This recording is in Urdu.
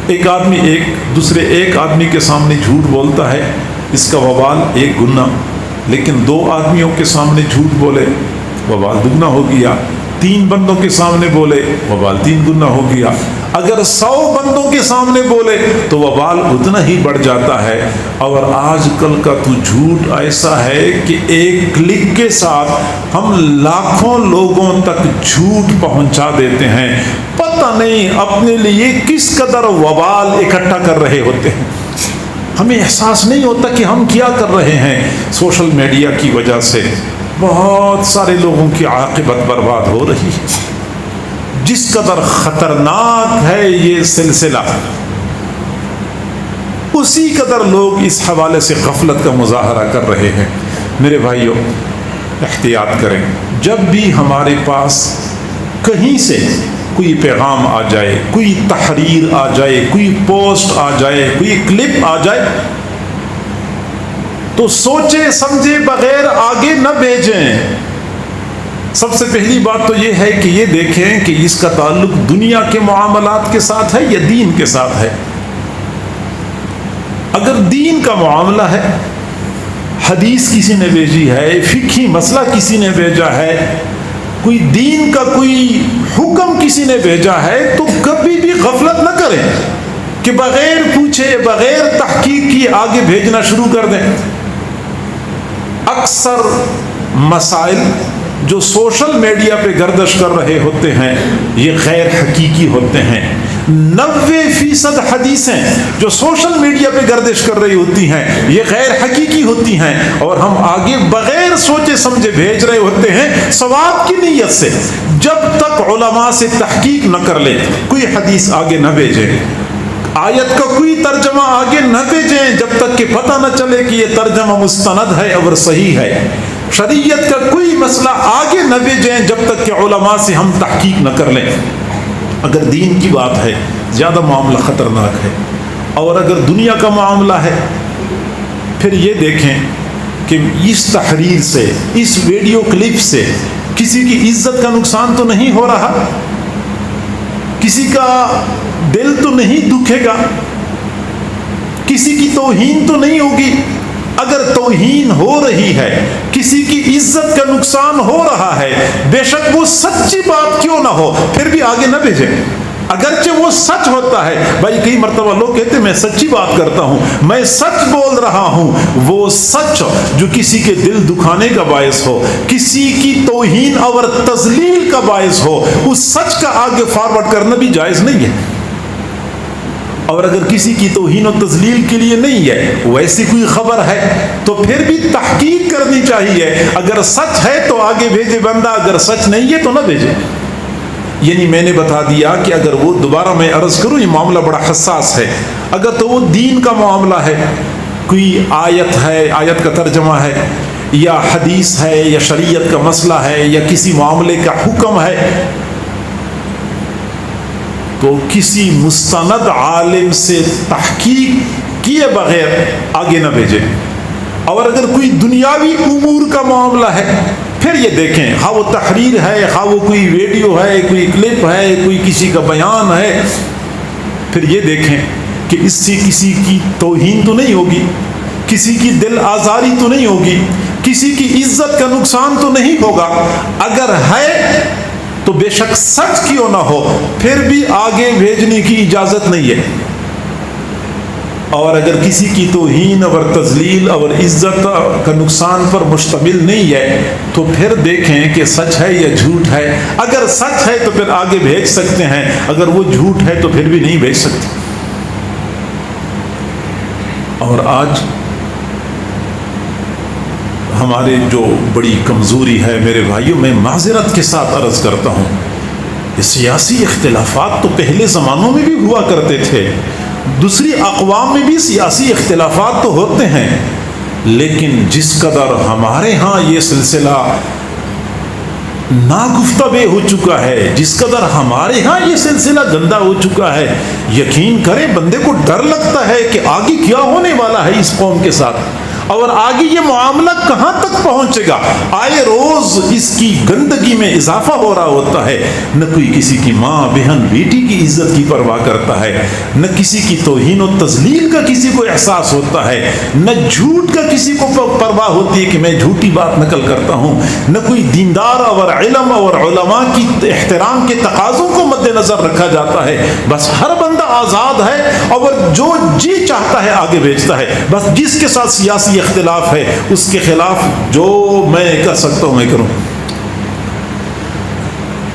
ایک آدمی ایک آدمی کے سامنے جھوٹ بولتا ہے، اس کا وبال 1 گنا، لیکن 2 آدمیوں کے سامنے جھوٹ بولے وبال 2 گنا ہو گیا، 3 بندوں کے سامنے بولے وبال 3 گنا ہو گیا، اگر 100 بندوں کے سامنے بولے تو وبال اتنا ہی بڑھ جاتا ہے۔ اور آج کل کا تو جھوٹ ایسا ہے کہ ایک کلک کے ساتھ ہم لاکھوں لوگوں تک جھوٹ پہنچا دیتے ہیں، پتہ نہیں اپنے لیے کس قدر وبال اکٹھا کر رہے ہوتے ہیں، ہمیں احساس نہیں ہوتا کہ ہم کیا کر رہے ہیں۔ سوشل میڈیا کی وجہ سے بہت سارے لوگوں کی عاقبت برباد ہو رہی ہے۔ جس قدر خطرناک ہے یہ سلسلہ، اسی قدر لوگ اس حوالے سے غفلت کا مظاہرہ کر رہے ہیں۔ میرے بھائیوں، احتیاط کریں، جب بھی ہمارے پاس کہیں سے کوئی پیغام آ جائے، کوئی تحریر آ جائے، کوئی پوسٹ آ جائے، کوئی کلپ آ جائے، تو سوچے سمجھے بغیر آگے نہ بھیجیں۔ سب سے پہلی بات تو یہ ہے کہ یہ دیکھیں کہ اس کا تعلق دنیا کے معاملات کے ساتھ ہے یا دین کے ساتھ ہے۔ اگر دین کا معاملہ ہے، حدیث کسی نے بھیجی ہے، فقہی مسئلہ کسی نے بھیجا ہے، کوئی دین کا کوئی حکم کسی نے بھیجا ہے، تو کبھی بھی غفلت نہ کریں کہ بغیر پوچھے بغیر تحقیق کی آگے بھیجنا شروع کر دیں۔ اکثر مسائل جو سوشل میڈیا پہ گردش کر رہے ہوتے ہیں یہ غیر حقیقی ہوتے ہیں۔ 90% حدیثیں جو سوشل میڈیا پہ گردش کر رہی ہوتی ہیں یہ غیر حقیقی ہوتی ہیں، اور ہم آگے بغیر سوچے سمجھے بھیج رہے ہوتے ہیں ثواب کی نیت سے۔ جب تک علماء سے تحقیق نہ کر لیں کوئی حدیث آگے نہ بھیجیں، آیت کا کوئی ترجمہ آگے نہ بھیجیں جب تک کہ پتہ نہ چلے کہ یہ ترجمہ مستند ہے اور صحیح ہے۔ شریعت کا کوئی مسئلہ آگے نہ بھیجیں جب تک کہ علماء سے ہم تحقیق نہ کر لیں۔ اگر دین کی بات ہے زیادہ معاملہ خطرناک ہے، اور اگر دنیا کا معاملہ ہے پھر یہ دیکھیں کہ اس تحریر سے، اس ویڈیو کلپ سے کسی کی عزت کا نقصان تو نہیں ہو رہا، کسی کا دل تو نہیں دکھے گا، کسی کی توہین تو نہیں ہوگی۔ اگر توہین ہو رہی ہے، کسی کی عزت کا نقصان ہو رہا ہے، بے شک وہ سچی بات کیوں نہ ہو پھر بھی آگے نہ بھیجیں، اگرچہ وہ سچ ہوتا ہے۔ بھائی کئی مرتبہ لوگ کہتے ہیں میں سچی بات کرتا ہوں، میں سچ بول رہا ہوں، وہ سچ جو کسی کے دل دکھانے کا باعث ہو، کسی کی توہین اور تذلیل کا باعث ہو، اس سچ کا آگے فارورڈ کرنا بھی جائز نہیں ہے۔ اور اگر کسی کی توہین و تذلیل کے لیے نہیں ہے، ویسی کوئی خبر ہے تو پھر بھی تحقیق کرنی چاہیے۔ اگر سچ ہے تو آگے بھیجے بندہ، اگر سچ نہیں ہے تو نہ بھیجے۔ یعنی میں نے بتا دیا کہ اگر وہ، دوبارہ میں عرض کروں یہ معاملہ بڑا حساس ہے، اگر تو وہ دین کا معاملہ ہے، کوئی آیت ہے، آیت کا ترجمہ ہے، یا حدیث ہے، یا شریعت کا مسئلہ ہے، یا کسی معاملے کا حکم ہے، تو کسی مستند عالم سے تحقیق کیے بغیر آگے نہ بھیجیں۔ اور اگر کوئی دنیاوی امور کا معاملہ ہے پھر یہ دیکھیں، خواہ وہ تحریر ہے، خواہ وہ کوئی ویڈیو ہے، کوئی کلپ ہے، کوئی کسی کا بیان ہے، پھر یہ دیکھیں کہ اس سے کسی کی توہین تو نہیں ہوگی، کسی کی دل آزاری تو نہیں ہوگی، کسی کی عزت کا نقصان تو نہیں ہوگا۔ اگر ہے تو بے شک سچ کیوں نہ ہو پھر بھی آگے بھیجنے کی اجازت نہیں ہے۔ اور اگر کسی کی توہین اور تذلیل اور عزت کا نقصان پر مشتمل نہیں ہے تو پھر دیکھیں کہ سچ ہے یا جھوٹ ہے۔ اگر سچ ہے تو پھر آگے بھیج سکتے ہیں، اگر وہ جھوٹ ہے تو پھر بھی نہیں بھیج سکتے۔ اور آج ہمارے جو بڑی کمزوری ہے میرے بھائیوں، میں معذرت کے ساتھ عرض کرتا ہوں، یہ سیاسی اختلافات تو پہلے زمانوں میں بھی ہوا کرتے تھے، دوسری اقوام میں بھی سیاسی اختلافات تو ہوتے ہیں، لیکن جس قدر ہمارے ہاں یہ سلسلہ ناگفتہ ہو چکا ہے، جس قدر ہمارے ہاں یہ سلسلہ گندا ہو چکا ہے، یقین کریں بندے کو ڈر لگتا ہے کہ آگے کیا ہونے والا ہے اس قوم کے ساتھ، اور آگے یہ معاملہ کہاں تک پہنچے گا؟ آئے روز اس کی گندگی میں اضافہ ہو رہا ہوتا ہے. نہ کوئی کسی کی ماں بہن بیٹی کی عزت کی پرواہ کرتا ہے، نہ کسی کی توہین و تذلیل کا کسی کو احساس ہوتا ہے، نہ جھوٹ کا کسی کو پرواہ ہوتی ہے کہ میں جھوٹی بات نقل کرتا ہوں، نہ کوئی دیندار اور علم اور علماء کی احترام کے تقاضوں کو مد نظر رکھا جاتا ہے. بس ہر بندہ آزاد ہے اور جو جی چاہتا ہے آگے بھیجتا ہے. بس جس کے ساتھ سیاسی اختلاف ہے اس کے خلاف جو میں کر سکتا ہوں میں کروں.